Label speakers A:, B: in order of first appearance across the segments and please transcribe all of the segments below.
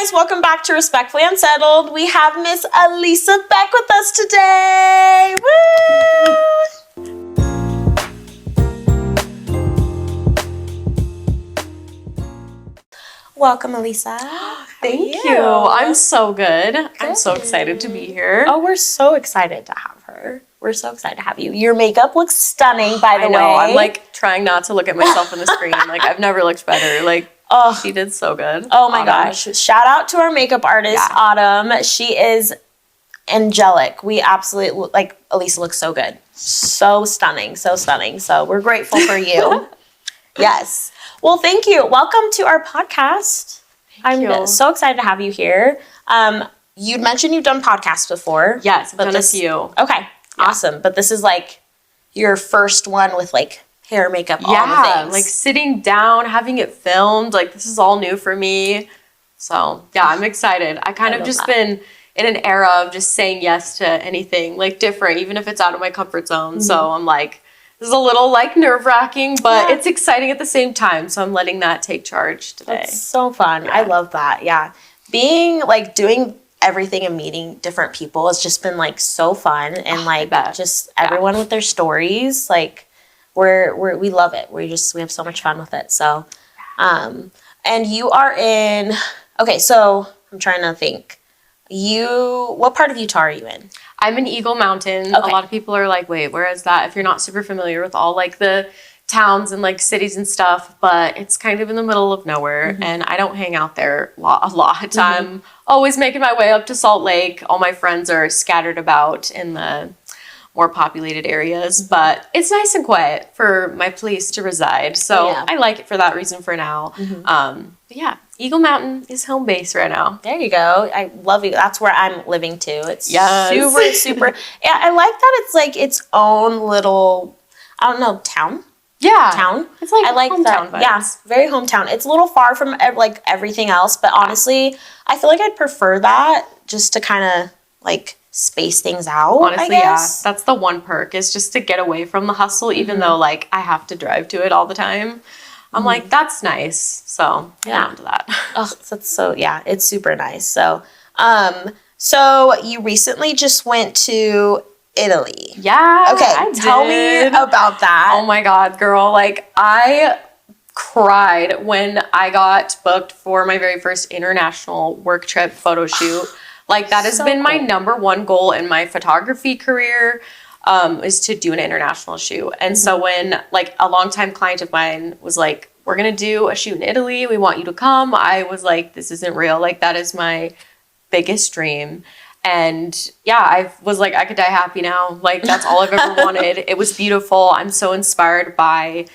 A: guys, welcome back to Respectfully Unsettled. We have Miss Alysa Beck with us today. Woo! Welcome, Alysa.
B: Thank you. I'm so good. I'm so excited to be here.
A: Oh, we're so excited to have her. We're so excited to have you. Your makeup looks stunning, by the way.
B: I know. I'm like trying not to look at myself in the screen. Like I've never looked better. Like she did so good.
A: Oh my gosh. Shout out to our makeup artist, Autumn. She is angelic. We absolutely, like, Alysa looks so good. So stunning. So stunning. So we're grateful for you. Yes. Well, thank you. Welcome to our podcast. I'm so excited to have you here. You'd mentioned you've done podcasts before.
B: Yes, I've done a few.
A: Okay. Yeah. Awesome. But this is like your first one with like hair, makeup, all the things.
B: Like sitting down, having it filmed. Like this is all new for me. So yeah, I'm excited. I kind of just been in an era of just saying yes to anything like different, even if it's out of my comfort zone. Mm-hmm. So I'm like, this is a little like nerve-wracking, but it's exciting at the same time. So I'm letting that take charge today.
A: That's so fun. Yeah. I love that. Yeah. Being like doing everything and meeting different people has just been like so fun, and like just everyone with their stories. Like we love it. We have so much fun with it. So, and you are in, okay, so I'm trying to think. What part of Utah are you in?
B: I'm in Eagle Mountain. Okay. A lot of people are like, wait, where is that? If you're not super familiar with all like the towns and like cities and stuff, but it's kind of in the middle of nowhere. Mm-hmm. And I don't hang out there a lot. Mm-hmm. I'm always making my way up to Salt Lake. All my friends are scattered about in the more populated areas, but it's nice and quiet for my place to reside. So I like it for that reason for now. Mm-hmm. But yeah, Eagle Mountain is home base right now.
A: There you go. I love you. That's where I'm living too. It's super. Yeah, I like that it's like its own little, I don't know, town.
B: Yeah.
A: Town.
B: It's like
A: I like
B: hometown
A: that. Yeah, very hometown. It's a little far from like everything else, but honestly, I feel like I'd prefer that just to kind of like space things out.
B: Honestly, that's the one perk, is just to get away from the hustle, even though like I have to drive to it all the time. I'm like, that's nice. So yeah, onto that.
A: Oh, that's so it's super nice. So, so you recently just went to Italy.
B: Yeah.
A: Okay, tell me about that.
B: Oh my God, girl! Like I cried when I got booked for my very first international work trip photo shoot. Like that has been my number one goal in my photography career, is to do an international shoot. And so when like a longtime client of mine was like, we're going to do a shoot in Italy, we want you to come, I was like, this isn't real. Like that is my biggest dream. And yeah, I was like, I could die happy now. Like that's all I've ever wanted. It was beautiful. I'm so inspired by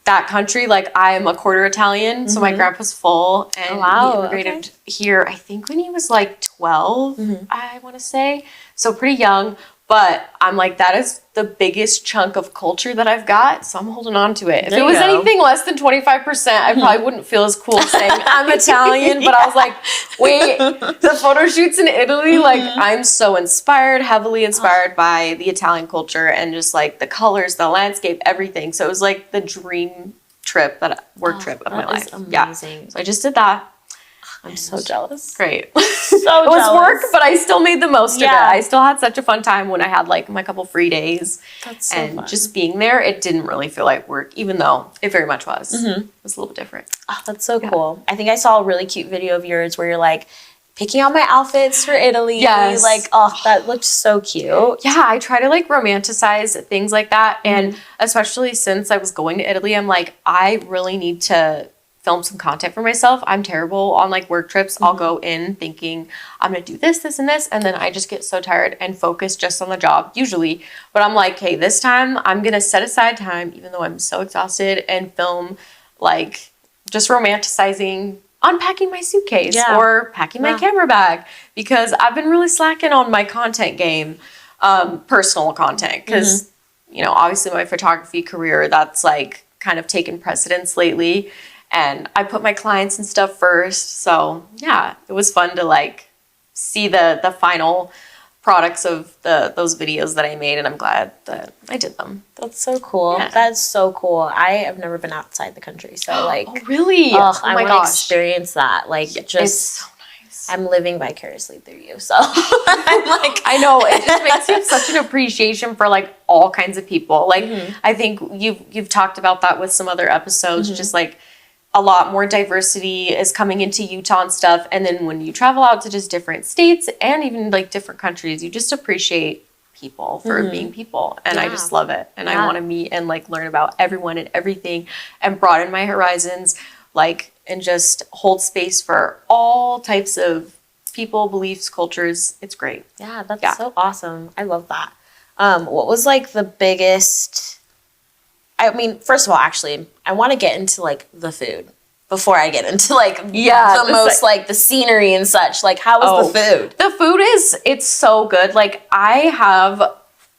B: that country. Like I'm a quarter Italian, so my grandpa's full, and he immigrated here, I think when he was like 12, I want to say. So pretty young, but I'm like, that is the biggest chunk of culture that I've got, so I'm holding on to it. If it was anything less than 25%, I probably wouldn't feel as cool saying I'm Italian, but I was like, wait, the photo shoots in Italy, like I'm so inspired, heavily inspired by the Italian culture and just like the colors, the landscape, everything. So it was like the dream trip, work trip of my life.
A: Amazing.
B: Yeah. So I just did that.
A: I'm so jealous.
B: Great.
A: So
B: it was work, but I still made the most of it. I still had such a fun time when I had like my couple free days.
A: That's so fun.
B: Just being there, it didn't really feel like work, even though it very much was. It was a little bit different.
A: Oh, that's so cool. I think I saw a really cute video of yours where you're like picking out my outfits for Italy.
B: Yes.
A: Like, oh, that looked so cute.
B: Yeah, I try to like romanticize things like that. And especially since I was going to Italy, I'm like, I really need to film some content for myself. I'm terrible on like work trips. I'll go in thinking I'm gonna do this, this, and this, and then I just get so tired and focused just on the job usually. But I'm like, hey, this time I'm gonna set aside time, even though I'm so exhausted, and film like just romanticizing unpacking my suitcase or packing my camera bag, because I've been really slacking on my content game, personal content, because you know, obviously my photography career, that's like kind of taken precedence lately. And I put my clients and stuff first. So yeah, it was fun to like see the final products of those videos that I made, and I'm glad that I did them.
A: That's so cool. Yeah. That's so cool. I have never been outside the country, so like,
B: oh really?
A: I want to experience that. Like, just
B: it's so
A: I'm living vicariously through you. So I'm like,
B: I know, it just makes you have such an appreciation for like all kinds of people. Like I think you've talked about that with some other episodes, just like a lot more diversity is coming into Utah and stuff. And then when you travel out to just different states and even like different countries, you just appreciate people for being people. And I just love it. And I want to meet and like learn about everyone and everything and broaden my horizons, like, and just hold space for all types of people, beliefs, cultures. It's great.
A: Yeah, that's so awesome. I love that. What was like the biggest, I mean, first of all, actually, I want to get into like the food before I get into like the most like the scenery and such. Like, how was the food?
B: The food it's so good. Like, I have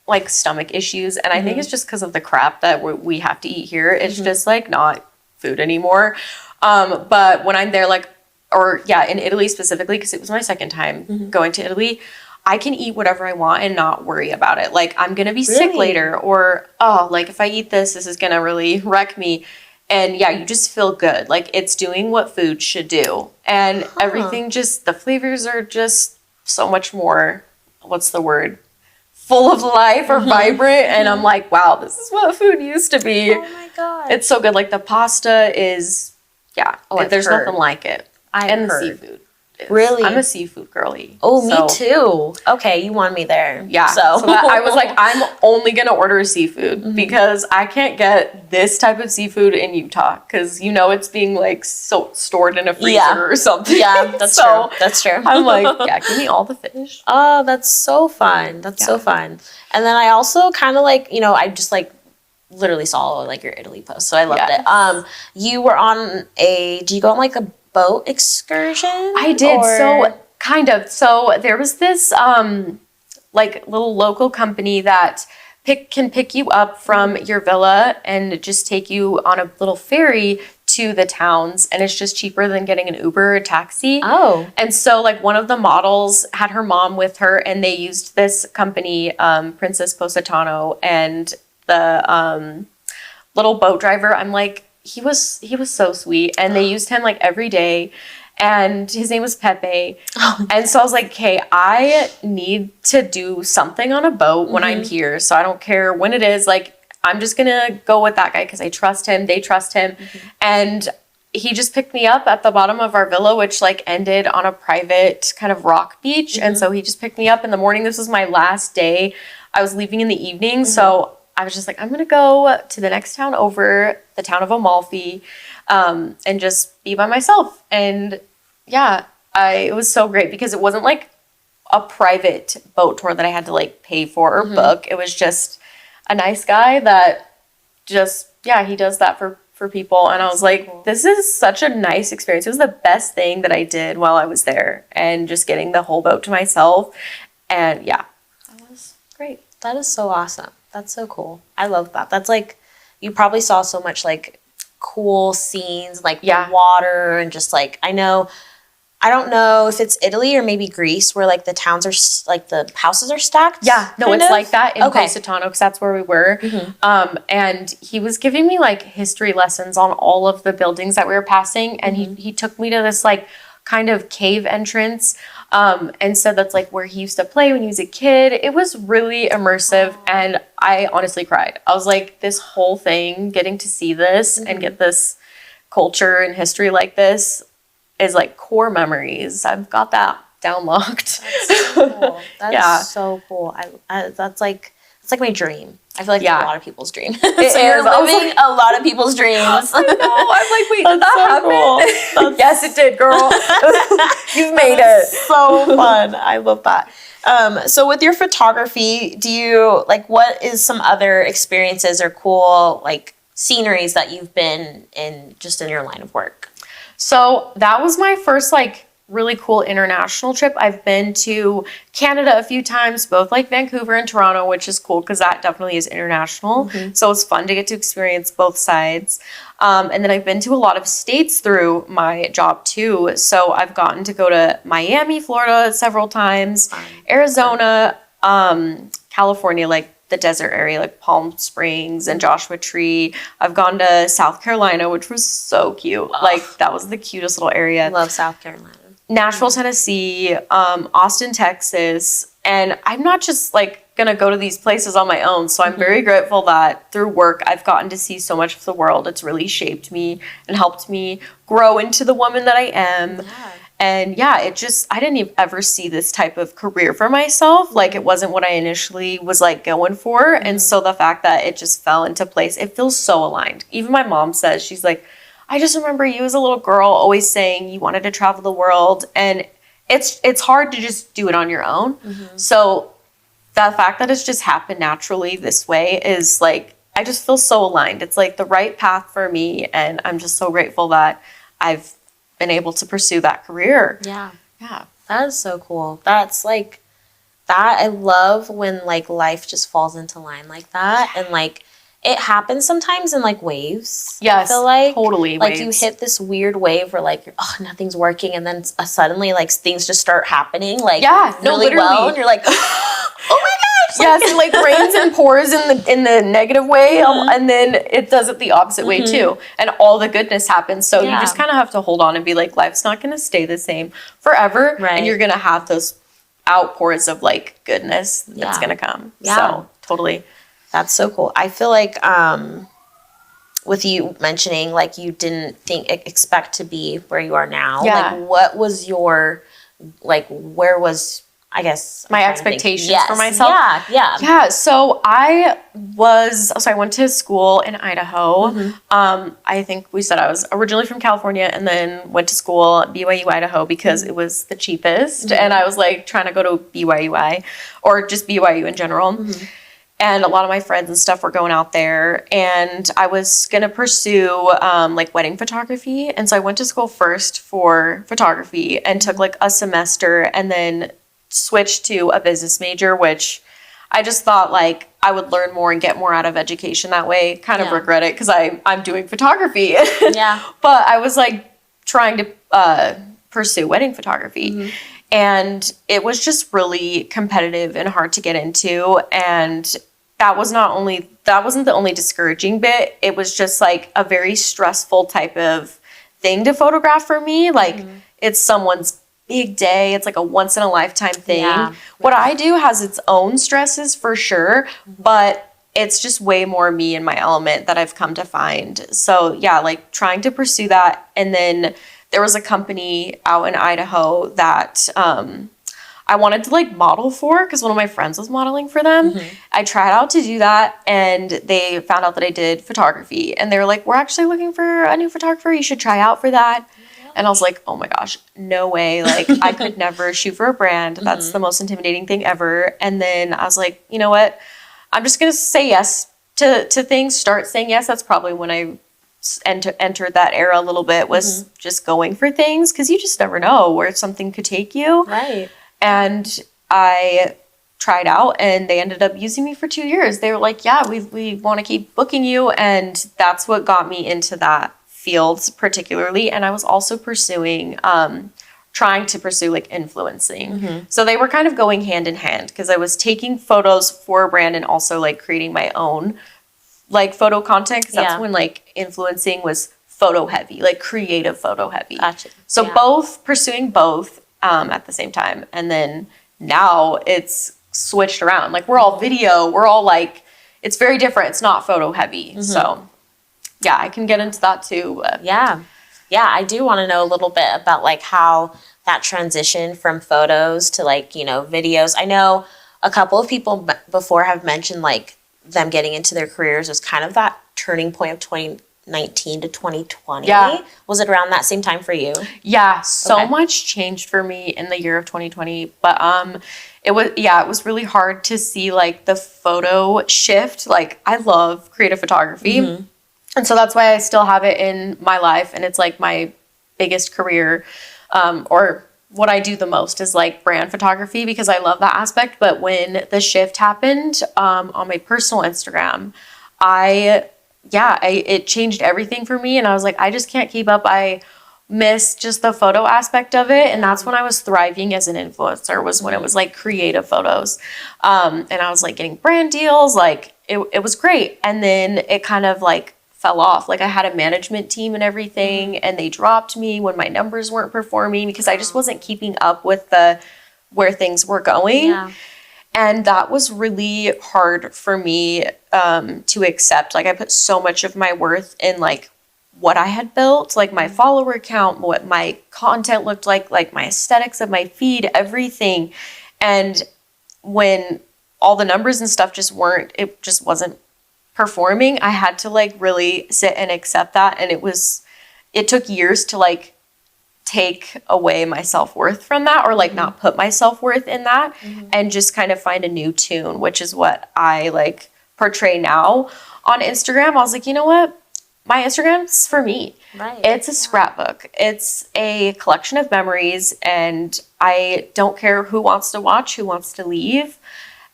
B: like stomach issues, and I think it's just because of the crap that we have to eat here. It's just like not food anymore. But when I'm there, like, or in Italy specifically, because it was my second time going to Italy, I can eat whatever I want and not worry about it. Like, I'm going to be sick later, or, like, if I eat this is going to really wreck me. And you just feel good. Like, it's doing what food should do. And everything the flavors are just so much more, what's the word? Full of life or vibrant. And I'm like, wow, this is what food used to be.
A: Oh my God.
B: It's so good. Like, the pasta is, there's nothing like it. And the seafood.
A: Really?
B: I'm a seafood girly.
A: Oh, me too. Okay, you want me there.
B: Yeah. So I was like, I'm only going to order seafood because I can't get this type of seafood in Utah because, it's being like stored in a freezer or something.
A: Yeah, that's true. That's true.
B: I'm like, give me all the fish.
A: Oh, that's so fun. That's so fun. And then I also kind of like, I just like literally saw like your Italy post. So I loved it. You were on do you go on like a boat excursion?
B: I did. So kind of. So there was this like little local company that can pick you up from your villa and just take you on a little ferry to the towns, and it's just cheaper than getting an Uber or a taxi.
A: Oh.
B: And so like one of the models had her mom with her, and they used this company, Princess Positano, and the little boat driver, I'm like, he was so sweet, and they used him like every day, and his name was Pepe. And so I was like, okay, I need to do something on a boat when I'm here, so I don't care when it is, like, I'm just gonna go with that guy because I trust him, they trust him. And he just picked me up at the bottom of our villa, which like ended on a private kind of rock beach. And so he just picked me up in the morning. This was my last day. I was leaving in the evening, so I was just like, I'm going to go to the next town over, the town of Amalfi, and just be by myself. And it was so great because it wasn't like a private boat tour that I had to like pay for or book. It was just a nice guy that just, he does that for people. And I was like, this is such a nice experience. It was the best thing that I did while I was there, and just getting the whole boat to myself. And that was great.
A: That is so awesome. That's so cool. I love that. That's like, you probably saw so much like cool scenes, like the water, and just like, I don't know if it's Italy or maybe Greece where like the towns are like the houses are stacked.
B: Yeah, no, it's like that in Positano because that's where we were. And he was giving me like history lessons on all of the buildings that we were passing, and he took me to this like kind of cave entrance. And so that's like where he used to play when he was a kid. It was really immersive, and I honestly cried. I was like, this whole thing, getting to see this and get this culture and history like this is like core memories. I've got that down locked.
A: That's so cool. That's so cool. That's like my dream. I feel like it's a lot of people's dream. So you're living a lot of people's dreams.
B: I know. I'm like, wait, did that happen? Cool. Yes, it did, girl. You've made it.
A: So fun. I love that. So with your photography, do you like, what is some other experiences or cool like sceneries that you've been in just in your line of work?
B: So that was my first like really cool international trip. I've been to Canada a few times, both like Vancouver and Toronto, which is cool because that definitely is international. So it's fun to get to experience both sides. And then I've been to a lot of states through my job too. So I've gotten to go to Miami, Florida several times, Arizona, California, like the desert area, like Palm Springs and Joshua Tree. I've gone to South Carolina, which was so cute. Like, that was the cutest little area.
A: I love South Carolina.
B: Nashville, Tennessee, Austin, Texas. And I'm not just like going to go to these places on my own. So I'm very grateful that through work, I've gotten to see so much of the world. It's really shaped me and helped me grow into the woman that I am.
A: Yeah.
B: And yeah, I didn't ever see this type of career for myself. Like it wasn't what I initially was like going for. And so the fact that it just fell into place, it feels so aligned. Even my mom says, she's like, I just remember you as a little girl always saying you wanted to travel the world. And it's hard to just do it on your own. So the fact that it's just happened naturally this way is like, I just feel so aligned. It's like the right path for me. And I'm just so grateful that I've been able to pursue that career.
A: Yeah.
B: Yeah.
A: That is so cool. That's like, that I love when like life just falls into line like that. And like, it happens sometimes in like waves.
B: Yes,
A: I feel like
B: totally.
A: Like
B: waves.
A: you hit this weird wave where like nothing's working, and then suddenly like things just start happening like really well, and you're like, oh my gosh!
B: Yes, it like rains and pours in the negative way, and then it does it the opposite way too, and all the goodness happens. So you just kind of have to hold on and be like, life's not going to stay the same forever, and you're going to have those outpours of like goodness that's going to come. So totally.
A: That's so cool. I feel like with you mentioning like you didn't expect to be where you are now.
B: Yeah.
A: Like what was your like where was I guess
B: my expectations for myself? Yeah. So I went to school in Idaho. I think we said I was originally from California and then went to school at BYU Idaho because it was the cheapest, and I was like trying to go to BYUI or just BYU in general. And a lot of my friends and stuff were going out there, and I was going to pursue like wedding photography. And so I went to school first for photography and took like a semester and then switched to a business major, which I just thought like I would learn more and get more out of education that way. Kind of regret it because I'm doing photography. But I was like trying to pursue wedding photography. And it was just really competitive and hard to get into. And that wasn't the only discouraging bit. It was just like a very stressful type of thing to photograph for me. Like it's someone's big day. It's like a once in a lifetime thing. What I do has its own stresses for sure, but it's just way more me and my element that I've come to find. So yeah, like trying to pursue that. And then there was a company out in Idaho that I wanted to like model for because one of my friends was modeling for them. I tried out to do that, and they found out that I did photography, and they were like, we're actually looking for a new photographer. You should try out for that. And I was like, oh my gosh, no way. Like I could never shoot for a brand. That's the most intimidating thing ever. And then I was like, you know what? I'm just going to say yes to things, start saying yes. That's probably when I entered that era a little bit, was just going for things, because you just never know where something could take you.
A: Right.
B: And I tried out, and they ended up using me for 2 years. They were like, yeah, we want to keep booking you. And that's what got me into that field particularly. And I was also trying to pursue like influencing. So they were kind of going hand in hand, because I was taking photos for a brand and also like creating my own like photo content, because that's when like influencing was photo heavy, like creative photo heavy.
A: Gotcha.
B: So pursuing both at the same time. And then now it's switched around. Like we're all video, we're all like, it's very different. It's not photo heavy. So yeah, I can get into that too.
A: Yeah, I do want to know a little bit about like how that transition from photos to like, you know, videos. I know a couple of people before have mentioned like them getting into their careers was kind of that turning point of 2019 to 2020. Yeah. Was it around that same time for you?
B: Yeah, so much changed for me in the year of 2020. But it was really hard to see like the photo shift. Like I love creative photography. And so that's why I still have it in my life. And it's like my biggest career, or what I do the most is like brand photography, because I love that aspect. But when the shift happened on my personal Instagram, it changed everything for me. And I was like, I just can't keep up. I miss just the photo aspect of it. And that's when I was thriving as an influencer, was when it was like creative photos. And I was like getting brand deals. Like it was great. And then it kind of like fell off. Like I had a management team and everything, and they dropped me when my numbers weren't performing because I just wasn't keeping up with where things were going.
A: Yeah.
B: And that was really hard for me to accept. Like I put so much of my worth in like what I had built, like my follower count, what my content looked like my aesthetics of my feed, everything. And when all the numbers and stuff it just wasn't performing, I had to like really sit and accept that. And it took years to like take away my self-worth from that, or like not put my self-worth in that, and just kind of find a new tune, which is what I like portray now on Instagram. I was like, you know what? My Instagram's for me.
A: Right.
B: It's a scrapbook. It's a collection of memories, and I don't care who wants to watch, who wants to leave.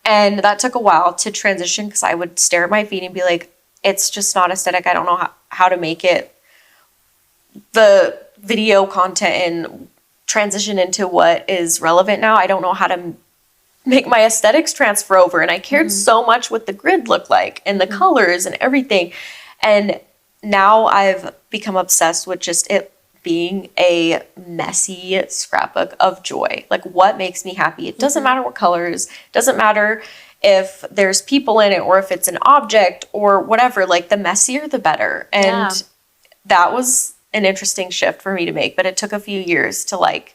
B: And that took a while to transition because I would stare at my feed and be like, it's just not aesthetic. I don't know how to make it the video content and transition into what is relevant now. I don't know how to make my aesthetics transfer over. And I cared so much what the grid looked like and the colors and everything. And now I've become obsessed with just it being a messy scrapbook of joy. Like what makes me happy. It doesn't matter what colors, doesn't matter if there's people in it or if it's an object or whatever. Like the messier, the better. And that was an interesting shift for me to make, but it took a few years to like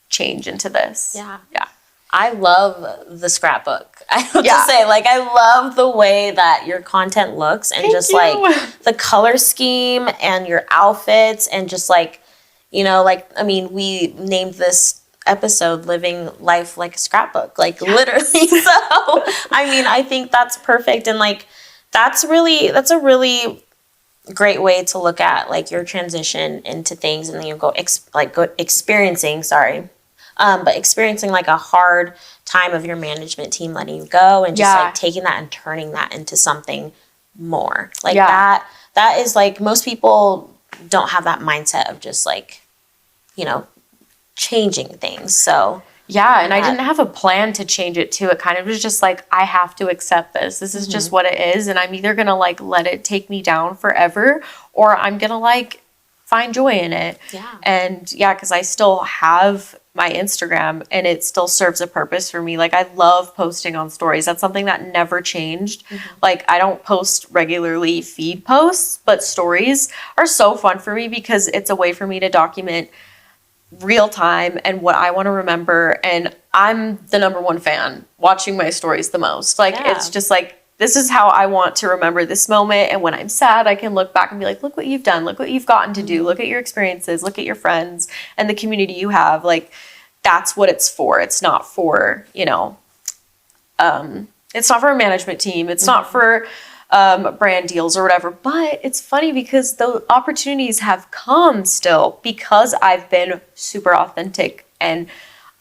B: change into this.
A: Yeah.
B: Yeah.
A: I love the scrapbook. I have to say, like, I love the way that your content looks and like the color scheme and your outfits and just like, you know, like, I mean, we named this episode Living Life Like a Scrapbook, like literally. So, I mean, I think that's perfect. And like, that's a really great way to look at like your transition into things, and then you go experiencing like a hard time of your management team letting you go, and just like taking that and turning that into something more like that is like, most people don't have that mindset of just like, you know, changing things. So
B: and I didn't have a plan to change it too. It kind of was just like, I have to accept this. This is just what it is. And I'm either going to like let it take me down forever, or I'm going to like find joy in it.
A: Yeah.
B: And because I still have my Instagram and it still serves a purpose for me. Like I love posting on stories. That's something that never changed. Like I don't post regularly feed posts, but stories are so fun for me because it's a way for me to document real time and what I want to remember. And I'm the number one fan watching my stories the most. Like it's just like, this is how I want to remember this moment. And when I'm sad, I can look back and be like, look what you've done. Look what you've gotten to do. Look at your experiences. Look at your friends and the community you have. Like that's what it's for. It's not for, you know, it's not for a management team. It's not for brand deals or whatever. But it's funny because the opportunities have come still because I've been super authentic, and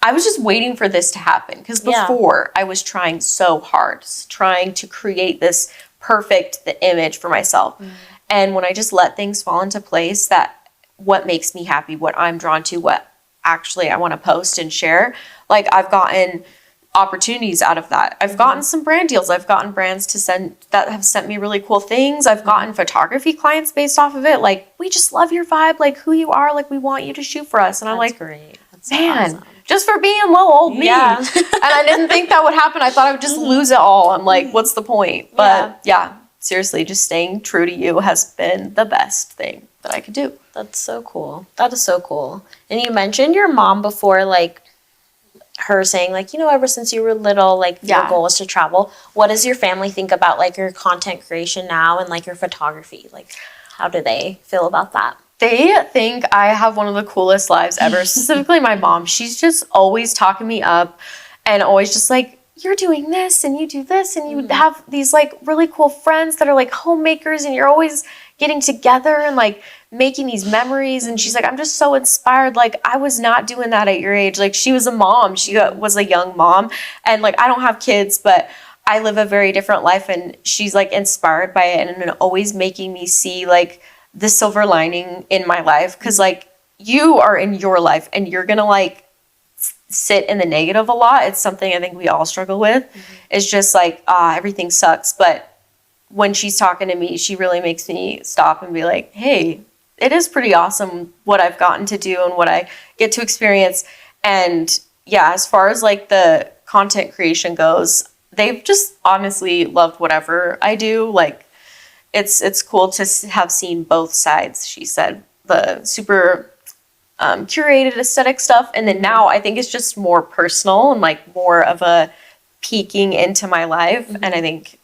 B: I was just waiting for this to happen because before I was trying so hard, trying to create this perfect image for myself. And when I just let things fall into place, that what makes me happy, what I'm drawn to, what actually I want to post and share, like I've gotten opportunities out of that. I've gotten some brand deals. I've gotten brands that have sent me really cool things. I've gotten photography clients based off of it. Like, we just love your vibe, like who you are, like we want you to shoot for us. And I'm like,
A: great. That's
B: man,
A: awesome.
B: Just for being little old me. And I didn't think that would happen. I thought I would just lose it all. I'm like, what's the point? But seriously, just staying true to you has been the best thing that I could do.
A: That's so cool. That is so cool. And you mentioned your mom before, like her saying like, you know, ever since you were little, like your goal is to travel. What does your family think about like your content creation now and like your photography? Like, how do they feel about that?
B: They think I have one of the coolest lives ever, specifically my mom. She's just always talking me up and always just like, you're doing this and you do this and you have these like really cool friends that are like homemakers and you're always getting together and like making these memories. And she's like, I'm just so inspired. Like, I was not doing that at your age. Like, she was a mom. She was a young mom. And like, I don't have kids, but I live a very different life. And she's like inspired by it and always making me see like the silver lining in my life. Cause like, you are in your life and you're gonna like sit in the negative a lot. It's something I think we all struggle with. It's just like, everything sucks. But when she's talking to me, she really makes me stop and be like, hey, it is pretty awesome what I've gotten to do and what I get to experience. And yeah, as far as like the content creation goes, they've just honestly loved whatever I do. Like it's cool to have seen both sides. She said the super curated aesthetic stuff, and then now I think it's just more personal and like more of a peeking into my life. And I think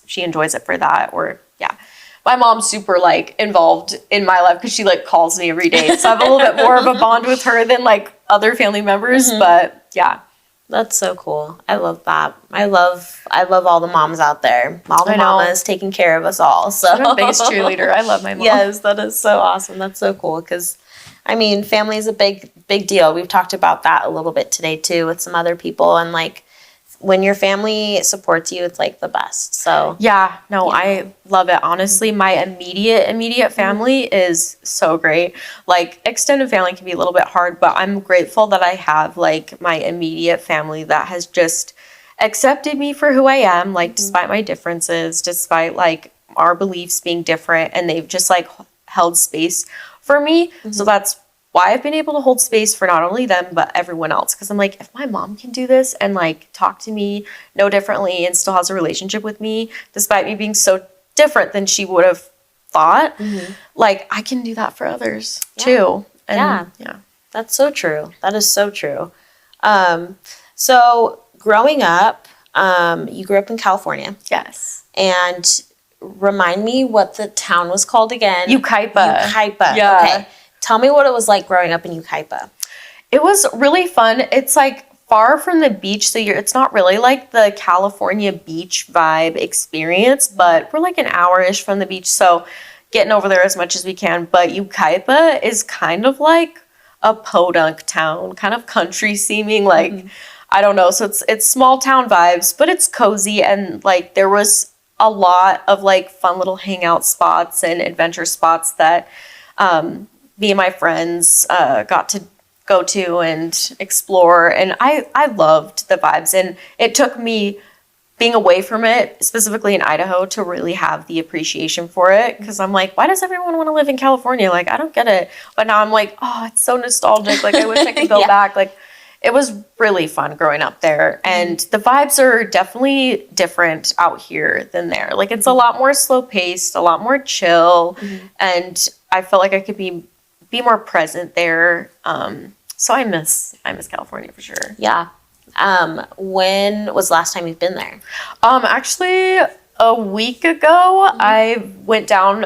B: she enjoys it for that. Or yeah, my mom's super like involved in my life because she like calls me every day, so I have a little bit more of a bond with her than like other family members. But yeah,
A: that's so cool. I love that. I love all the moms out there. All the mamas taking care of us all. So
B: I'm the biggest cheerleader. I love my mom.
A: Yes, that is so awesome. That's so cool because, I mean, family is a big deal. We've talked about that a little bit today too with some other people, and like when your family supports you, it's like the best. So
B: yeah, no, I love it. Honestly, my immediate family is so great. Like extended family can be a little bit hard, but I'm grateful that I have like my immediate family that has just accepted me for who I am, like despite my differences, despite like our beliefs being different, and they've just like held space for me. So that's why I've been able to hold space for not only them, but everyone else. Because I'm like, if my mom can do this and like talk to me no differently and still has a relationship with me, despite me being so different than she would have thought, like I can do that for others too. And yeah,
A: that's so true. That is so true. So growing up, you grew up in California.
B: Yes.
A: And remind me what the town was called again.
B: Yucaipa. Yeah.
A: Okay. Tell me what it was like growing up in Yucaipa.
B: It was really fun. It's like far from the beach, so it's not really like the California beach vibe experience, but we're like an hour-ish from the beach, so getting over there as much as we can. But Yucaipa is kind of like a podunk town, kind of country seeming, like I don't know. So it's small town vibes, but it's cozy, and like there was a lot of like fun little hangout spots and adventure spots that me and my friends got to go to and explore. And I loved the vibes. And it took me being away from it, specifically in Idaho, to really have the appreciation for it. Because I'm like, why does everyone want to live in California? Like, I don't get it. But now I'm like, oh, it's so nostalgic. Like, I wish I could go back. Like, it was really fun growing up there. And the vibes are definitely different out here than there. Like, it's a lot more slow paced, a lot more chill. And I felt like I could be more present there. So I miss California for sure.
A: Yeah. When was the last time you've been there?
B: Actually a week ago, I went down,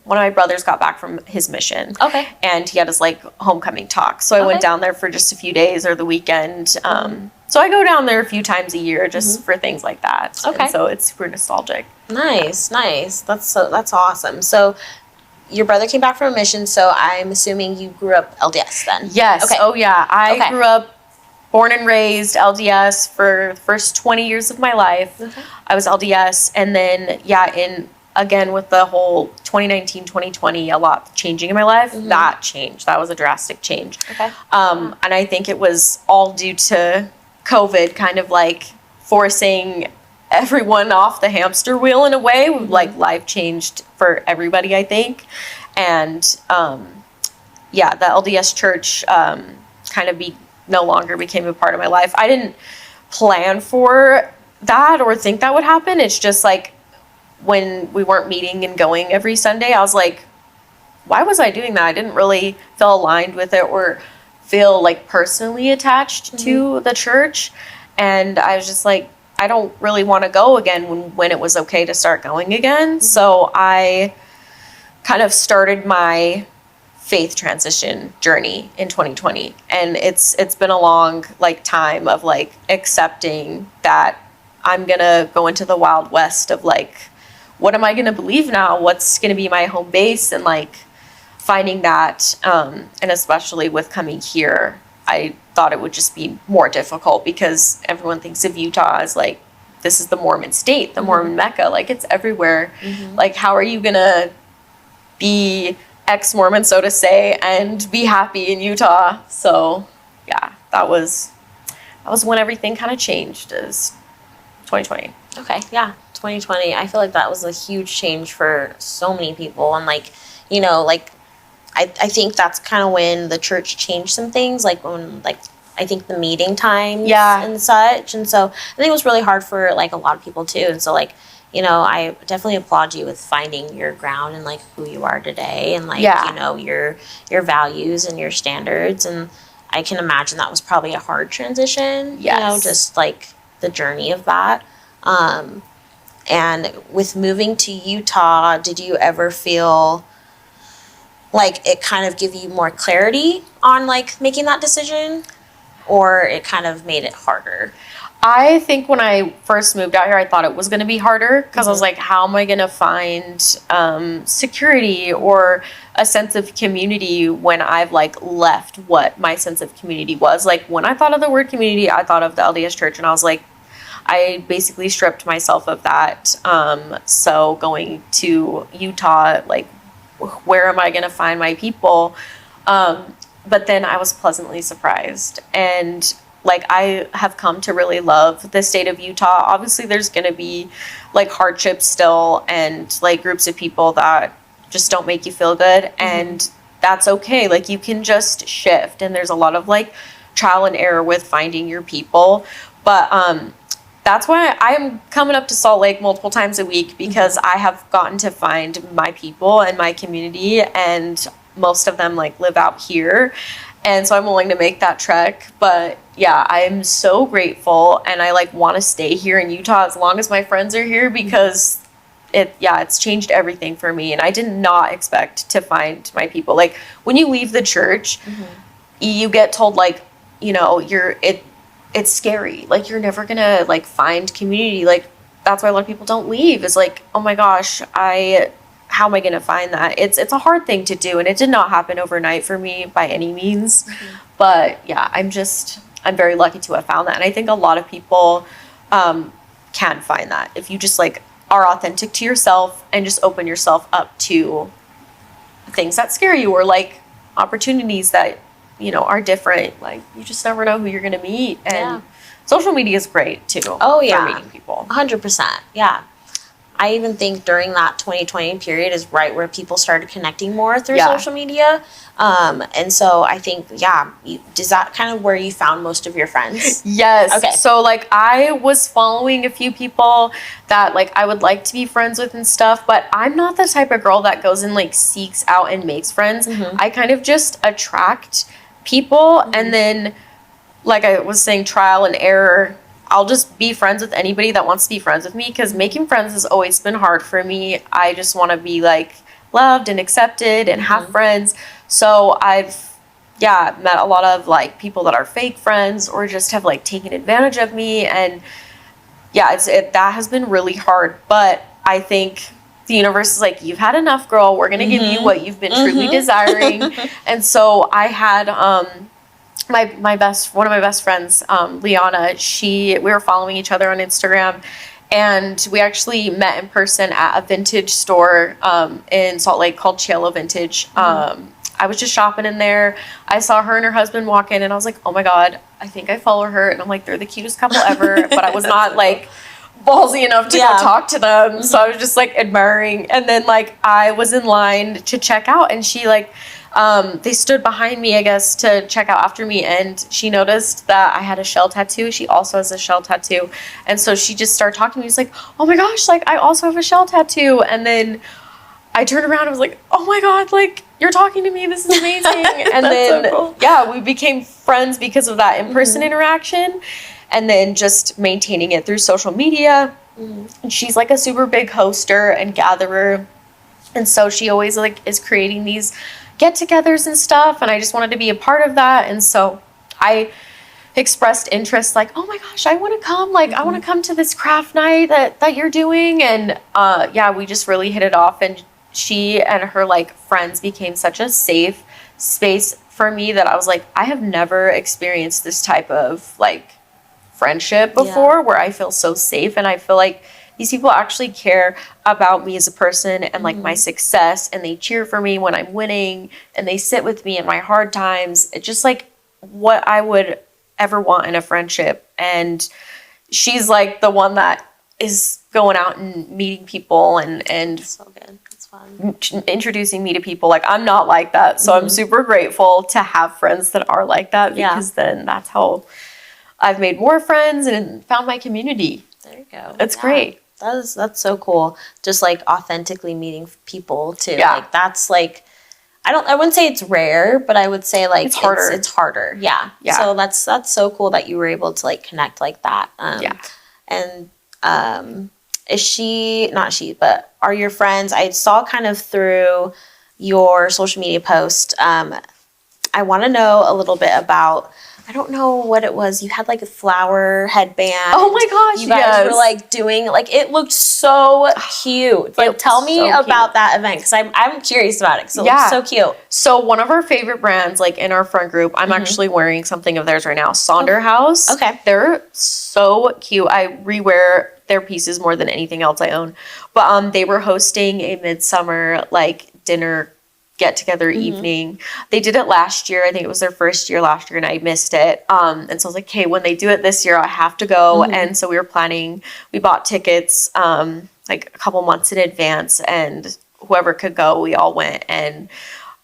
B: one of my brothers got back from his mission.
A: Okay.
B: And he had his like homecoming talk. So I went down there for just a few days or the weekend. So I go down there a few times a year just for things like that.
A: Okay.
B: And so it's super nostalgic.
A: Nice. That's awesome. So your brother came back from a mission, so I'm assuming you grew up LDS then?
B: Yes.
A: Okay.
B: Oh yeah. I grew up born and raised LDS for the first 20 years of my life. Okay. I was LDS, and then again with the whole 2019, 2020, a lot changing in my life. That changed. That was a drastic change.
A: Okay.
B: And I think it was all due to COVID kind of like forcing everyone off the hamster wheel in a way. Like life changed for everybody, I think. And the LDS church kind of no longer became a part of my life. I didn't plan for that or think that would happen. It's just like when we weren't meeting and going every Sunday, I was like, why was I doing that? I didn't really feel aligned with it or feel like personally attached to the church. And I was just like, I don't really want to go again when it was okay to start going again. So I kind of started my faith transition journey in 2020. And it's been a long like time of like accepting that I'm going to go into the Wild West of like, what am I going to believe now? What's going to be my home base? And like finding that, and especially with coming here, I thought it would just be more difficult because everyone thinks of Utah as like, this is the Mormon state, the Mormon Mecca, like it's everywhere. Like, how are you gonna be ex-Mormon, so to say, and be happy in Utah? So yeah, that was when everything kind of changed, is 2020.
A: Okay, yeah, 2020. I feel like that was a huge change for so many people. And, like, you know, like, I think that's kind of when the church changed some things, like, when, like, I think the meeting times and such. And so I think it was really hard for, like, a lot of people, too. And so, like, you know, I definitely applaud you with finding your ground and, like, who you are today and, like, you know, your values and your standards. And I can imagine that was probably a hard transition, you know, just, like, the journey of that. And with moving to Utah, did you ever feel like it kind of give you more clarity on, like, making that decision, or it kind of made it harder?
B: I think when I first moved out here, I thought it was going to be harder because I was like, how am I going to find security or a sense of community when I've, like, left what my sense of community was? Like, when I thought of the word community, I thought of the LDS Church, and I was like, I basically stripped myself of that. So going to Utah, like, where am I going to find my people? But then I was pleasantly surprised. And, like, I have come to really love the state of Utah. Obviously, there's going to be, like, hardships still and, like, groups of people that just don't make you feel good. And that's okay. Like, you can just shift. And there's a lot of, like, trial and error with finding your people. But that's why I'm coming up to Salt Lake multiple times a week, because I have gotten to find my people and my community, and most of them, like, live out here. And so I'm willing to make that trek. But yeah, I'm so grateful, and I, like, want to stay here in Utah as long as my friends are here, because it's changed everything for me. And I did not expect to find my people. Like, when you leave the church, you get told, like, you know, it's scary. Like, you're never gonna, like, find community. Like, that's why a lot of people don't leave. Is like, oh my gosh, how am I gonna find that? It's a hard thing to do, and it did not happen overnight for me by any means. But yeah, I'm very lucky to have found that. And I think a lot of people can find that if you just, like, are authentic to yourself and just open yourself up to things that scare you, or, like, opportunities that, you know, are different. Like, you just never know who you're going to meet. And social media is great too.
A: Oh, yeah.
B: For meeting people.
A: 100%. Yeah. I even think during that 2020 period is right where people started connecting more through social media. And so I think, is that kind of where you found most of your friends?
B: Yes.
A: Okay.
B: So, like, I was following a few people that, like, I would like to be friends with and stuff, but I'm not the type of girl that goes and, like, seeks out and makes friends. I kind of just attract people, and then, like I was saying, trial and error. I'll just be friends with anybody that wants to be friends with me, because making friends has always been hard for me. I just want to be, like, loved and accepted and have friends. So I've met a lot of, like, people that are fake friends or just have, like, taken advantage of me. And that has been really hard. But I think the universe is like, you've had enough, girl. We're going to give you what you've been truly desiring. And so I had one of my best friends, Liana, we were following each other on Instagram, and we actually met in person at a vintage store in Salt Lake called Cielo Vintage. I was just shopping in there. I saw her and her husband walk in, and I was like, oh my God, I think I follow her. And I'm like, they're the cutest couple ever. But I was not, like, ballsy enough to go talk to them. So I was just, like, admiring. And then, like, I was in line to check out, and she, like, they stood behind me, I guess, to check out after me, and she noticed that I had a shell tattoo. She also has a shell tattoo. And so she just started talking to me. She's like, oh my gosh, like, I also have a shell tattoo. And then I turned around and was like, oh my God, like, you're talking to me. This is amazing. And then, so cool. We became friends because of that in-person interaction, and then just maintaining it through social media. And she's, like, a super big hoster and gatherer. And so she always, like, is creating these get-togethers and stuff, and I just wanted to be a part of that. And so I expressed interest, like, oh my gosh, I want to come, like, I want to come to this craft night that you're doing. And we just really hit it off, and she and her, like, friends became such a safe space for me that I was like, I have never experienced this type of, like, friendship before where I feel so safe, and I feel like these people actually care about me as a person and, like, my success, and they cheer for me when I'm winning, and they sit with me in my hard times. It's just, like, what I would ever want in a friendship. And she's, like, the one that is going out and meeting people and
A: So good. It's fun.
B: introducing me to people. Like, I'm not like that. So I'm super grateful to have friends that are like that, because then that's how I've made more friends and found my community.
A: There you go.
B: It's great.
A: That's so cool. Just like authentically meeting people too.
B: Yeah.
A: Like that's like, I wouldn't say it's rare, but I would say like
B: it's harder.
A: It's harder. Yeah.
B: Yeah.
A: So that's so cool that you were able to like connect like that. And is she, not she, but are your friends, I saw kind of through your social media post, I want to know a little bit about, I don't know what it was. You had like a flower headband.
B: Oh my gosh,
A: you guys were like doing, like, it looked so cute. Like, tell me about that event, because I'm curious about it, because it looks so cute.
B: So one of our favorite brands, like in our friend group, I'm actually wearing something of theirs right now. Sonder House.
A: Okay.
B: They're so cute. I rewear their pieces more than anything else I own. But they were hosting a midsummer like dinner get together evening. They did it last year. I think it was their first year last year, and I missed it. And so I was like, okay, when they do it this year, I have to go. And so we were planning, we bought tickets like a couple months in advance, and whoever could go, we all went and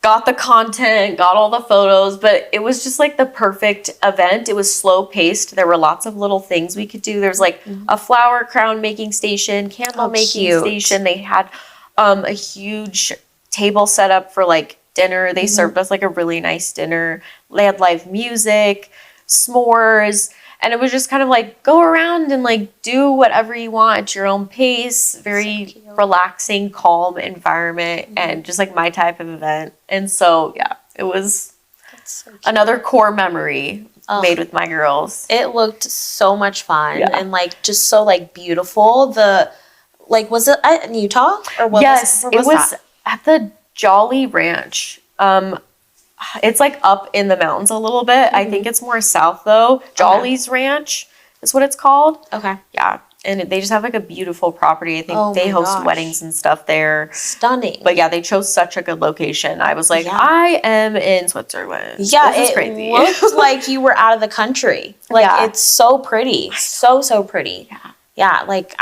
B: got the content, got all the photos, but it was just like the perfect event. It was slow paced. There were lots of little things we could do. There's like a flower crown making station, candle making station. They had a huge table set up for like dinner. They served us like a really nice dinner. They had live music, s'mores, and it was just kind of like go around and like do whatever you want at your own pace. Very relaxing, calm environment, and just like my type of event. And so yeah, it was another core memory made with my girls.
A: It looked so much fun and like just so like beautiful. The like, was it in Utah or what?
B: Yes, it was at the Jolly Ranch. It's like up in the mountains a little bit. I think it's more south though. Jolly's Ranch is what it's called.
A: Okay.
B: Yeah. And they just have like a beautiful property. I think they host weddings and stuff there.
A: Stunning.
B: But yeah, they chose such a good location. I was like, I am in Switzerland.
A: Yeah,
B: this is
A: it
B: crazy.
A: looked like you were out of the country. Like it's so pretty. So pretty. Yeah, like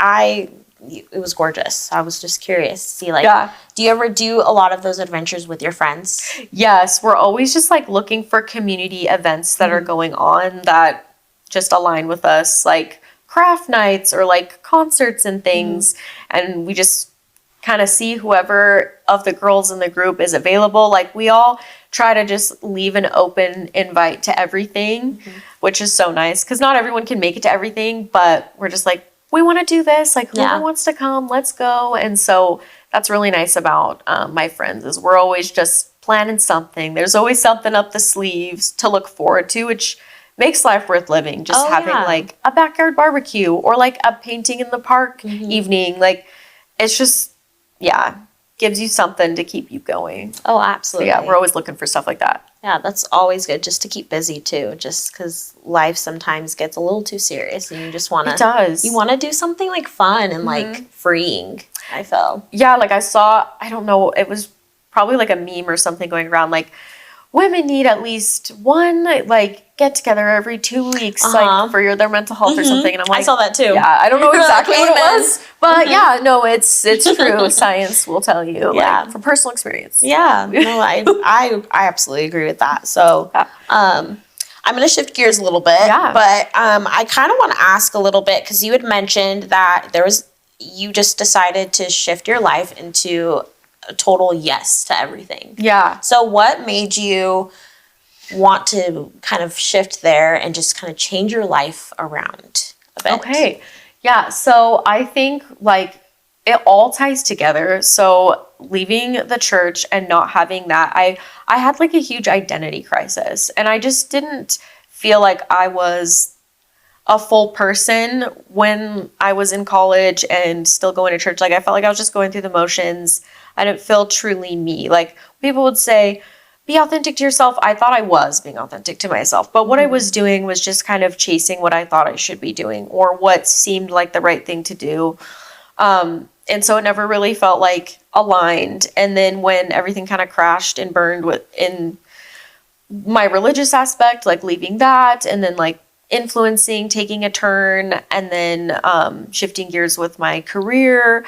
A: it was gorgeous. I was just curious to see, like, do you ever do a lot of those adventures with your friends?
B: Yes, we're always just like looking for community events that are going on that just align with us, like craft nights or like concerts and things. And we just kind of see whoever of the girls in the group is available. Like, we all try to just leave an open invite to everything, which is so nice, because not everyone can make it to everything, but we're just like, we want to do this, like whoever wants to come, let's go. And so that's really nice about my friends, is we're always just planning something. There's always something up the sleeves to look forward to, which makes life worth living. Just having like a backyard barbecue or like a painting in the park evening. Like, it's just, gives you something to keep you going.
A: Oh, absolutely.
B: So, we're always looking for stuff like that.
A: Yeah, that's always good, just to keep busy too, just because life sometimes gets a little too serious and you just want to...
B: It does.
A: You want to do something like fun and like freeing, I feel.
B: Yeah, like I saw, I don't know, it was probably like a meme or something going around, like, women need at least one like get together every 2 weeks, like for their mental health or something. And I'm like,
A: I saw that too.
B: Yeah, I don't know exactly what it was, but no, it's true. Science will tell you, like, from personal experience.
A: Yeah, no, I absolutely agree with that. So, I'm going to shift gears a little bit, but I kind of want to ask a little bit, because you had mentioned that you just decided to shift your life into a total yes to everything. Yeah. So what made you want to kind of shift there and just kind of change your life around a bit?
B: Okay. Yeah. So I think like it all ties together. So leaving the church and not having that, I had like a huge identity crisis, and I just didn't feel like I was a full person when I was in college and still going to church. Like, I felt like I was just going through the motions. I didn't feel truly me. Like, people would say, be authentic to yourself. I thought I was being authentic to myself. But what I was doing was just kind of chasing what I thought I should be doing, or what seemed like the right thing to do. And so it never really felt like aligned. And then when everything kind of crashed and burned in my religious aspect, like leaving that, and then like influencing taking a turn, and then shifting gears with my career,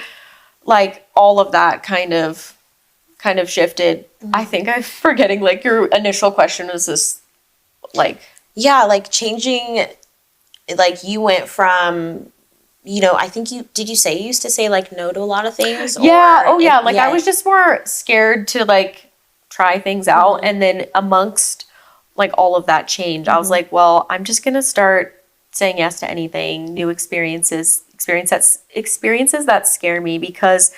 B: like all of that kind of shifted. I think I'm forgetting, like, your initial question was this, like,
A: yeah, like changing, like you went from, I think did you say you used to say like no to a lot of things?
B: Yeah. Oh yeah. Like I was just more scared to like try things out. And then amongst like all of that change, I was like, well, I'm just going to start saying yes to anything, new experiences that scare me, because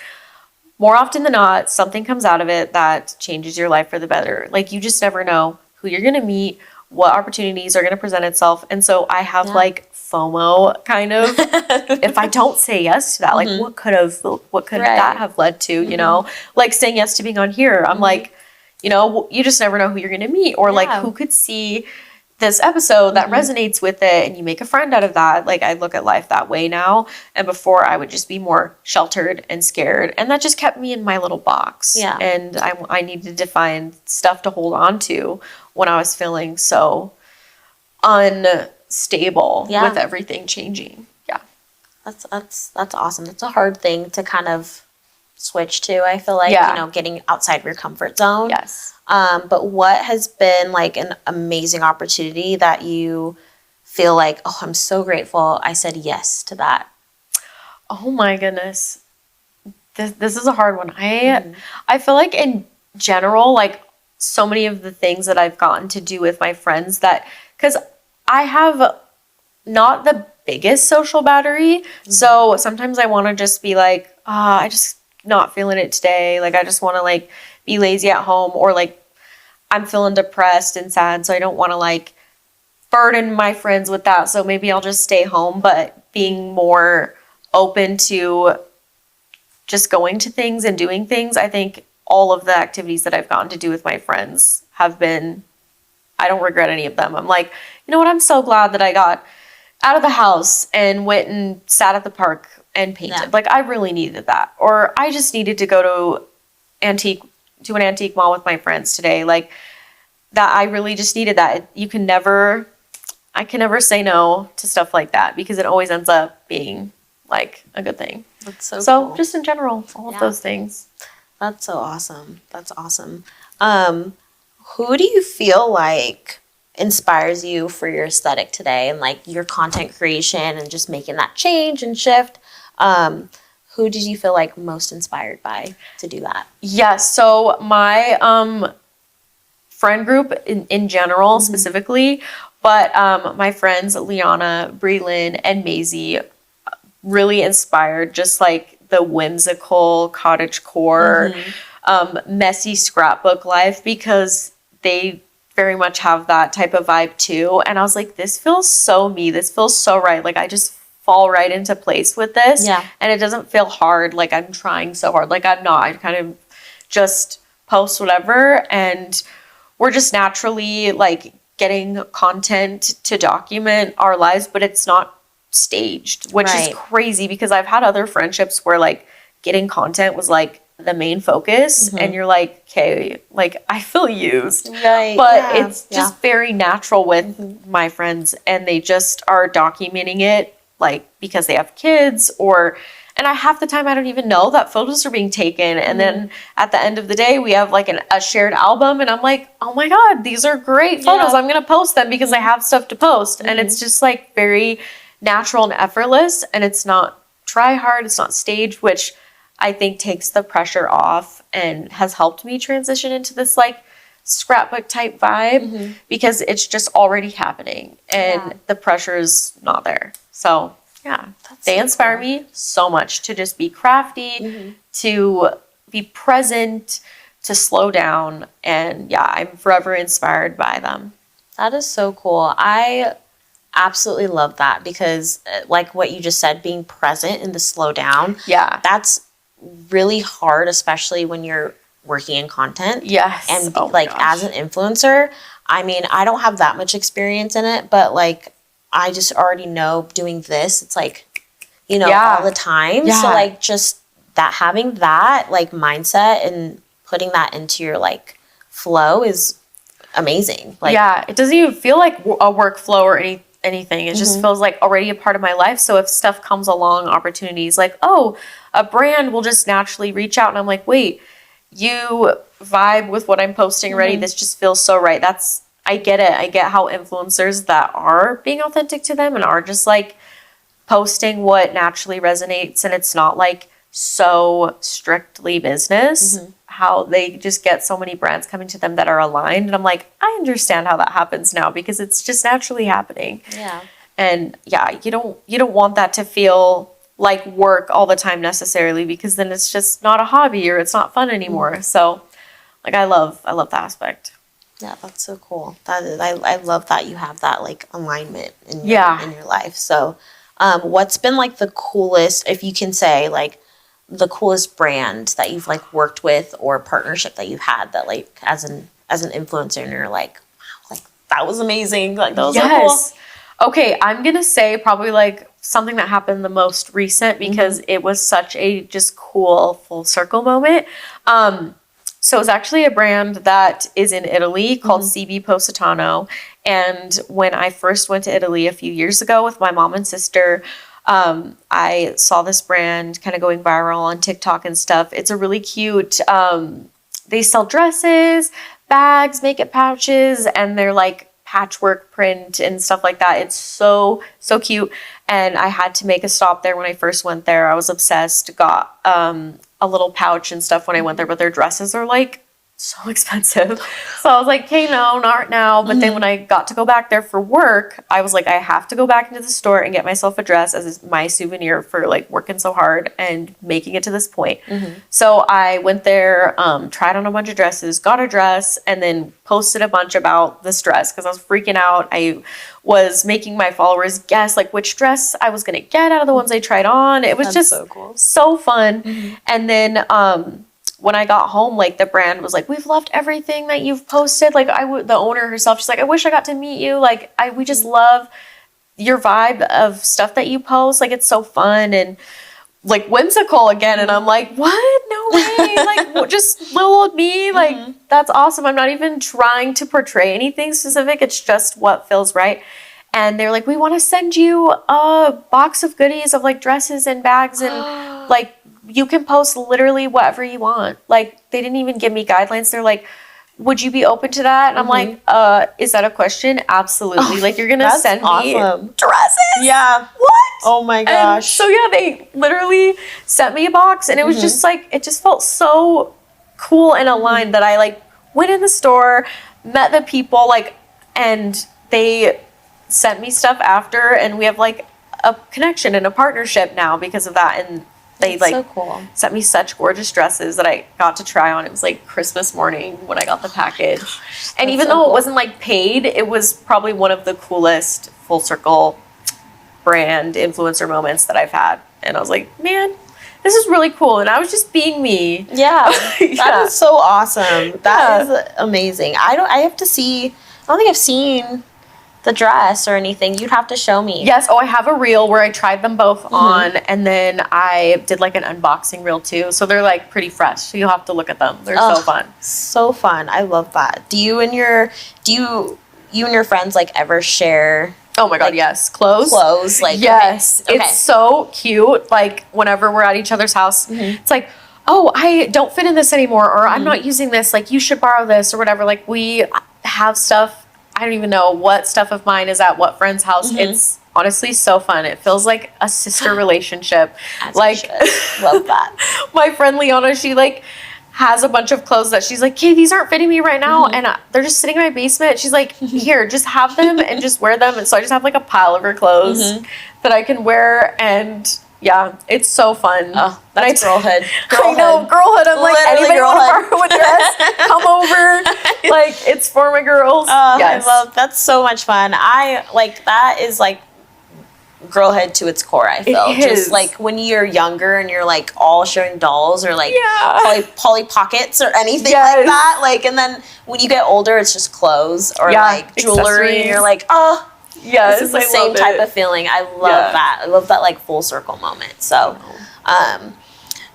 B: more often than not, something comes out of it that changes your life for the better. Like you just never know who you're going to meet, what opportunities are going to present itself. And so I have like FOMO kind of, if I don't say yes to that, like what could that have led to, like saying yes to being on here. I'm like, you just never know who you're going to meet, or like who could see this episode that resonates with it, and you make a friend out of that. Like I look at life that way now. And before I would just be more sheltered and scared. And that just kept me in my little box.
A: Yeah.
B: And I needed to find stuff to hold on to when I was feeling so unstable with everything changing. Yeah.
A: That's awesome. That's a hard thing to kind of switch to. I feel like, getting outside of your comfort zone.
B: Yes.
A: But what has been like an amazing opportunity that you feel like, oh, I'm so grateful I said yes to that?
B: Oh my goodness. This is a hard one. I feel like in general, like so many of the things that I've gotten to do with my friends, that, because I have not the biggest social battery. So sometimes I want to just be like, I just not feeling it today. Like I just want to like be lazy at home, or like I'm feeling depressed and sad, so I don't want to like burden my friends with that. So maybe I'll just stay home. But being more open to just going to things and doing things, I think all of the activities that I've gotten to do with my friends have been, I don't regret any of them. I'm like, you know what? I'm so glad that I got out of the house and went and sat at the park and painted. Yeah. Like I really needed that. Or I just needed to go to an antique mall with my friends today. Like that, I really just needed that. I can never say no to stuff like that, because it always ends up being like a good thing.
A: That's so cool.
B: Just in general, all of those things.
A: That's so awesome. That's awesome. Who do you feel like inspires you for your aesthetic today, and like your content creation and just making that change and shift? Who did you feel like most inspired by to do that? Yeah, so my friend group in general specifically, but my friends Liana, Breland, and Maisie really inspired, just like the whimsical cottagecore, messy scrapbook life, because they very much have that type of vibe too. And I was like, this feels so me. This feels so right. Like I just fall right into place with this. Yeah. And it doesn't feel hard. Like I'm trying so hard. Like I'm not. I kind of just post whatever, and we're just naturally like getting content to document our lives, but it's not staged, which is crazy, because I've had other friendships where like getting content was like the main focus, and you're like, okay, like I feel used, but it's just very natural with my friends, and they just are documenting it like because they have kids, and half the time I don't even know that photos are being taken. And then at the end of the day, we have like a shared album, and I'm like, oh my God, these are great photos. I'm going to post them because I have stuff to post. And it's just like very natural and effortless, and it's not try hard. It's not staged, which I think takes the pressure off and has helped me transition into this like scrapbook type vibe, because it's just already happening and the pressure is not there. So they inspire me so much to just be crafty, to be present, to slow down. And I'm forever inspired by them. That is so cool. I absolutely love that, because like what you just said, being present in the slow down. Yeah. That's really hard, especially when you're working in content. Yes. And as an influencer, I mean, I don't have that much experience in it, but like I just already know doing this, it's like, all the time. Yeah. So like just that, having that like mindset and putting that into your like flow is amazing. Like,
B: it doesn't even feel like a workflow or anything. It just feels like already a part of my life. So if stuff comes along, opportunities like, oh, a brand will just naturally reach out, and I'm like, wait, you vibe with what I'm posting already. This just feels so right. I get it. I get how influencers that are being authentic to them and are just like posting what naturally resonates, and it's not like so strictly business, how they just get so many brands coming to them that are aligned. And I'm like, I understand how that happens now, because it's just naturally happening.
A: Yeah.
B: And yeah, you don't want that to feel like work all the time necessarily, because then it's just not a hobby or it's not fun anymore. So like I love that aspect.
A: Yeah, that's so cool. That is, I love that you have that like alignment in your life. So what's been like the coolest, if you can say, like the coolest brand that you've like worked with or partnership that you've had that like as an influencer, and you're like, wow, like that was amazing. Like that was so cool.
B: Okay, I'm gonna say probably like something that happened the most recent, because it was such a just cool full circle moment. So it was actually a brand that is in Italy called CB Positano. And when I first went to Italy a few years ago with my mom and sister, I saw this brand kind of going viral on TikTok and stuff. It's a really cute, they sell dresses, bags, makeup pouches, and they're like patchwork print and stuff like that. It's so, so cute. And I had to make a stop there when I first went there. I was obsessed, got a little pouch and stuff when I went there, but their dresses are like so expensive. So I was like, okay, no, not right now. But then when I got to go back there for work, I was like, I have to go back into the store and get myself a dress as my souvenir for like working so hard and making it to this point. So I went there, tried on a bunch of dresses, got a dress, and then posted a bunch about this dress because I was freaking out. I was making my followers guess like which dress I was going to get out of the ones I tried on. It was just so cool, so fun. And then when I got home, like the brand was like, we've loved everything that you've posted. Like the owner herself, she's like, I wish I got to meet you. Like we just love your vibe of stuff that you post. Like it's so fun and like whimsical again. And I'm like, what? No way. Like just little old me. Like that's awesome. I'm not even trying to portray anything specific. It's just what feels right. And they're like, we want to send you a box of goodies of like dresses and bags and like, you can post literally whatever you want. Like, they didn't even give me guidelines. They're like, would you be open to that? And I'm like, is that a question? Absolutely. Like, you're going to send me dresses?
A: Yeah.
B: What?
A: Oh my gosh.
B: And so, yeah, they literally sent me a box. And it was just like, it just felt so cool and aligned that I like went in the store, met the people, like, and they sent me stuff after. And we have like a connection and a partnership now because of that. And they like so cool. Sent me such gorgeous dresses that I got to try on. It was like Christmas morning when I got the package. And even though it wasn't like paid, it was probably one of the coolest full circle brand influencer moments that I've had. And I was like, man, this is really cool. And I was just being me.
A: Yeah. That is so awesome. That is amazing. I have to see, I don't think I've seen the dress or anything. You'd have to show me.
B: Yes. Oh, I have a reel where I tried them both on, and then I did like an unboxing reel too. So they're like pretty fresh. So you'll have to look at them. They're so fun.
A: So fun. I love that. Do you and your friends like ever share?
B: Oh my God, like, yes. Clothes,
A: like
B: yes. Okay. It's so cute. Like whenever we're at each other's house, it's like, oh, I don't fit in this anymore, or I'm not using this. Like you should borrow this or whatever. Like we have stuff. I don't even know what stuff of mine is at what friend's house. It's honestly so fun. It feels like a sister relationship. Like,
A: love that.
B: My friend Leona, she like has a bunch of clothes that she's like, okay, these aren't fitting me right now. And they're just sitting in my basement. She's like, here, just have them and just wear them. And so I just have like a pile of her clothes that I can wear. And yeah, it's so fun.
A: Oh, that's girlhood.
B: I know, girlhood. I'm like, anybody want to borrow a dress? Come over. Like, it's for my girls.
A: Yes. I love, that's so much fun. I like, that is like girlhood to its core, I feel. Just like when you're younger and you're like all showing dolls or like Polly Pockets or anything like that. Like, and then when you get older, it's just clothes or like jewelry and you're like, oh,
B: yes,
A: this is the same type of feeling. I love that. I love that like full circle moment. So,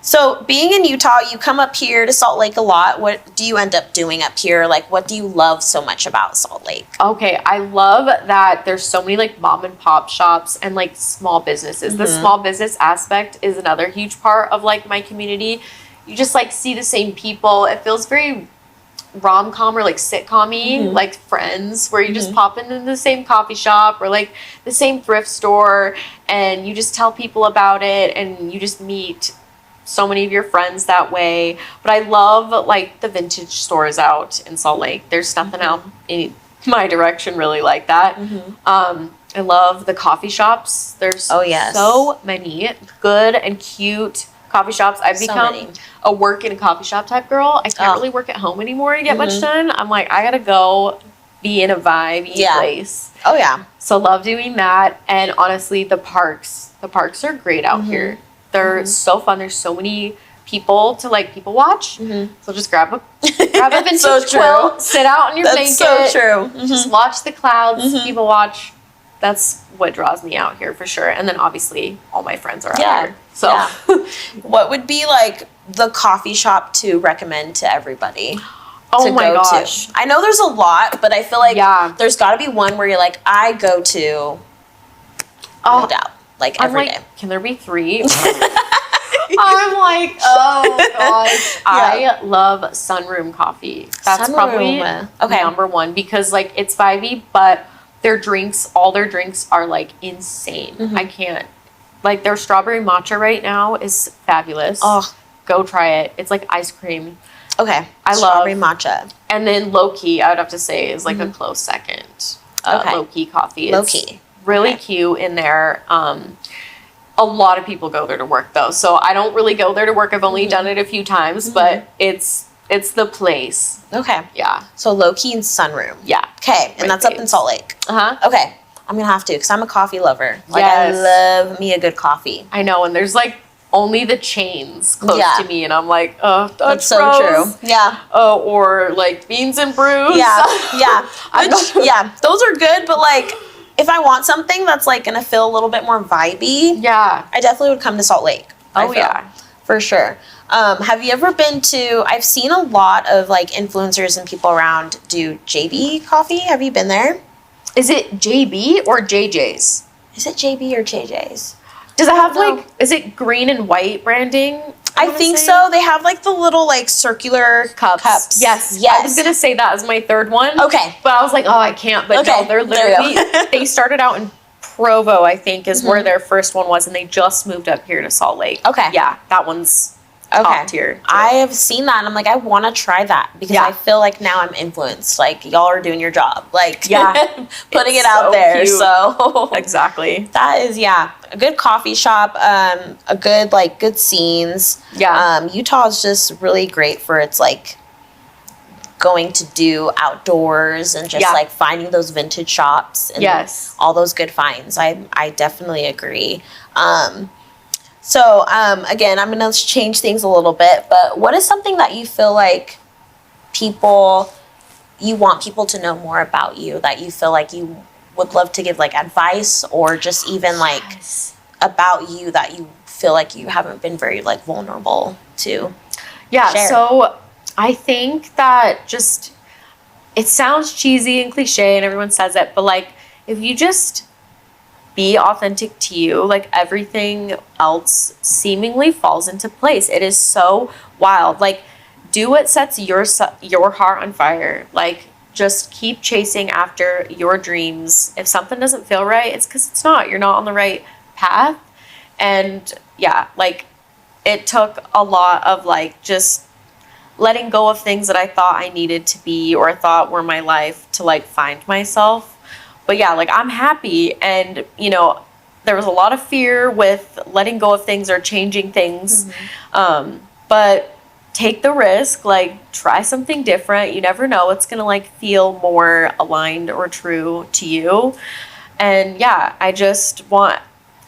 A: So being in Utah, you come up here to Salt Lake a lot. What do you end up doing up here? Like, what do you love so much about Salt Lake?
B: Okay, I love that there's so many like mom and pop shops and like small businesses. The small business aspect is another huge part of like my community. You just like see the same people. It feels very rom-com or like sitcom-y, like Friends, where you just pop into the same coffee shop or like the same thrift store and you just tell people about it and you just meet so many of your friends that way. But I love like the vintage stores out in Salt Lake. There's nothing out in my direction really like that. I love the coffee shops. There's so many good and cute coffee shops. I've become a work in a coffee shop type girl. I can't really work at home anymore to get much done. I'm like, I gotta go be in a vibe place.
A: Oh yeah.
B: So love doing that. And honestly, the parks are great out here. They're so fun. There's so many people to like people watch. So just grab a vintage quilt, sit out on your blanket.
A: That's so true.
B: Just watch the clouds, people watch. That's what draws me out here for sure. And then obviously all my friends are out here. So
A: what would be like the coffee shop to recommend to everybody?
B: Oh my gosh.
A: I know there's a lot, but I feel like there's got to be one where you're like, I go to, no doubt, like every day.
B: Can there be 3? I'm like, oh gosh. I love Sunroom Coffee. That's probably number one because like it's vibey, but all their drinks are like insane. I can't. Like their strawberry matcha right now is fabulous. Oh, go try it. It's like ice cream.
A: Okay.
B: I love
A: strawberry matcha.
B: And then low key, I would have to say, is like a close second. Low key coffee.
A: Low key.
B: Really cute in there. A lot of people go there to work though. So I don't really go there to work. I've only done it a few times, but it's the place.
A: Okay.
B: Yeah.
A: So low key and Sunroom.
B: Yeah.
A: Okay. And that's up in Salt Lake. Okay. I'm going to have to because I'm a coffee lover. Like I love me a good coffee.
B: I know. And there's like only the chains close to me. And I'm like, oh,
A: that's so true. Yeah.
B: Oh, or like Beans and Brews.
A: Yeah. Yeah. Those are good. But like if I want something that's like going to feel a little bit more vibey.
B: Yeah.
A: I definitely would come to Salt Lake.
B: Oh, yeah.
A: For sure. Have you ever been to, I've seen a lot of like influencers and people around do JB coffee. Have you been there?
B: Is it JB or JJ's?
A: Is it JB or JJ's?
B: Does it have like, is it green and white branding?
A: I think so. They have like the little like circular cups.
B: Yes. I was going to say that as my third one.
A: Okay.
B: But I was like, oh, I can't. But no, they're literally, they started out in Provo, I think, is where their first one was. And they just moved up here to Salt Lake.
A: Okay.
B: Yeah, that one's top tier.
A: I have seen that and I'm like, I want to try that because I feel like now I'm influenced. Like y'all are doing your job. Like putting it out there.
B: Cute.
A: So
B: exactly.
A: That is a good coffee shop, a good like good scenes.
B: Yeah.
A: Utah is just really great for its like going to do outdoors and just like finding those vintage shops and all those good finds. I definitely agree. So, again, I'm going to change things a little bit, but what is something that you feel like you want people to know more about you, that you feel like you would love to give like advice or just even like about you that you feel like you haven't been very like vulnerable to share?
B: So I think that just, it sounds cheesy and cliche and everyone says it, but like if you just be authentic to you, like everything else seemingly falls into place. It is so wild. Like do what sets your heart on fire. Like just keep chasing after your dreams. If something doesn't feel right, it's because it's not. You're not on the right path. And like it took a lot of like just letting go of things that I thought I needed to be or I thought were my life to like find myself. But like I'm happy and, there was a lot of fear with letting go of things or changing things. But take the risk, like try something different. You never know. It's going to like feel more aligned or true to you. And I just want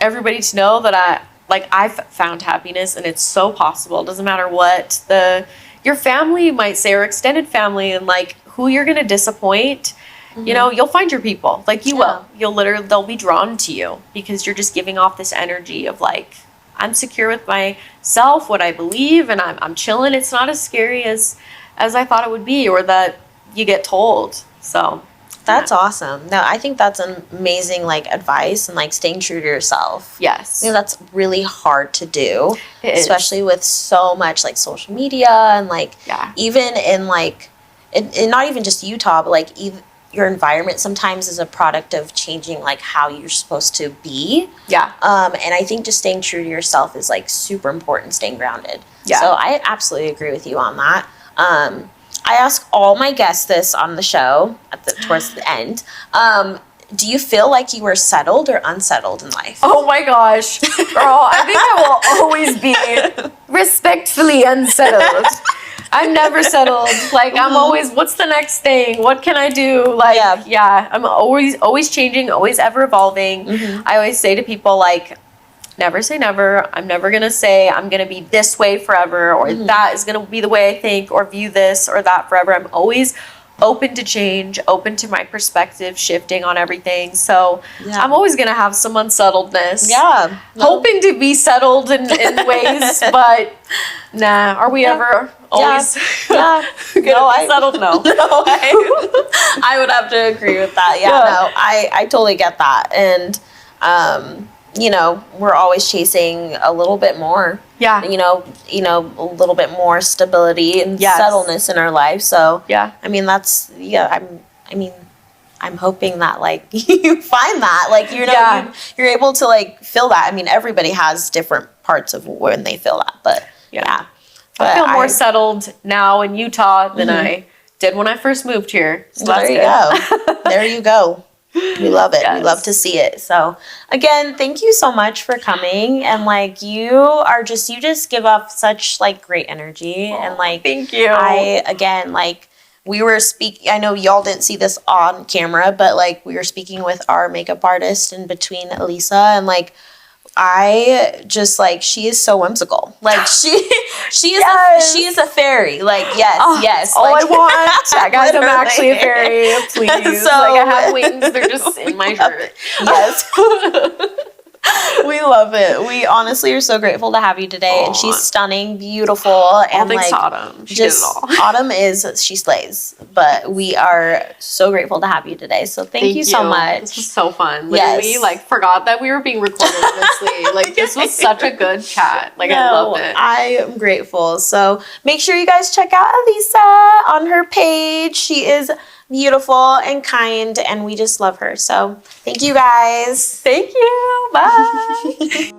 B: everybody to know that I've found happiness and it's so possible. It doesn't matter what your family might say or extended family and like who you're going to disappoint. You'll find your people. Like you will. They'll be drawn to you because you're just giving off this energy of like, I'm secure with myself, what I believe, and I'm chilling. It's not as scary as I thought it would be, or that you get told. So
A: that's awesome. No, I think that's an amazing like advice, and like staying true to yourself.
B: Yes.
A: You know, that's really hard to do, especially with so much like social media and like even in like in not even just Utah, but like even your environment sometimes is a product of changing like how you're supposed to be.
B: Yeah.
A: And I think just staying true to yourself is like super important, staying grounded.
B: Yeah.
A: So I absolutely agree with you on that. I ask all my guests this on the show towards the end. Do you feel like you were settled or unsettled in life?
B: Oh my gosh, girl, I think I will always be respectfully unsettled. I'm never settled. Like, I'm always, what's the next thing? What can I do? Like, I'm always changing, always ever evolving. I always say to people, like, never say never. I'm never going to say I'm going to be this way forever, or that is going to be the way I think, or view this or that forever. I'm always open to change, open to my perspective shifting on everything. So I'm always going to have some unsettledness.
A: Yeah.
B: Hoping to be settled in ways, but nah. Are we ever always gonna be settled? No.
A: I would have to agree with that. No, I totally get that. And, you know, we're always chasing a little bit more.
B: Yeah.
A: You know, a little bit more stability and settledness in our life. So, I mean, that's, I'm hoping that, like, you find that, like, you know, you're able to, like, feel that. I mean, everybody has different parts of when they feel that, but,
B: I feel more settled now in Utah than I did when I first moved here. So
A: there you go. There you go. We love it. We love to see it. So again, thank you so much for coming. And like, you just give off such like great energy. And like,
B: thank you.
A: We were speaking, I know y'all didn't see this on camera, but like we were speaking with our makeup artist in between Alysa, and like, I just like, she is so whimsical. Like she is a fairy. Like yes.
B: All I want, guys. I'm actually a fairy. Please, so, like I have wings. They're just in my shirt.
A: Yes. We love it. We honestly are so grateful to have you today. And she's stunning, beautiful, and
B: thanks
A: like
B: to Autumn. She
A: just
B: did it all.
A: Autumn she slays. But we are so grateful to have you today. So thank you so much.
B: This was so fun. Literally, like forgot that we were being recorded. Honestly, like this was such a good chat. Like I loved it.
A: I am grateful. So make sure you guys check out Alysa on her page. She is beautiful and kind, and we just love her. So thank you guys.
B: Thank you. Bye.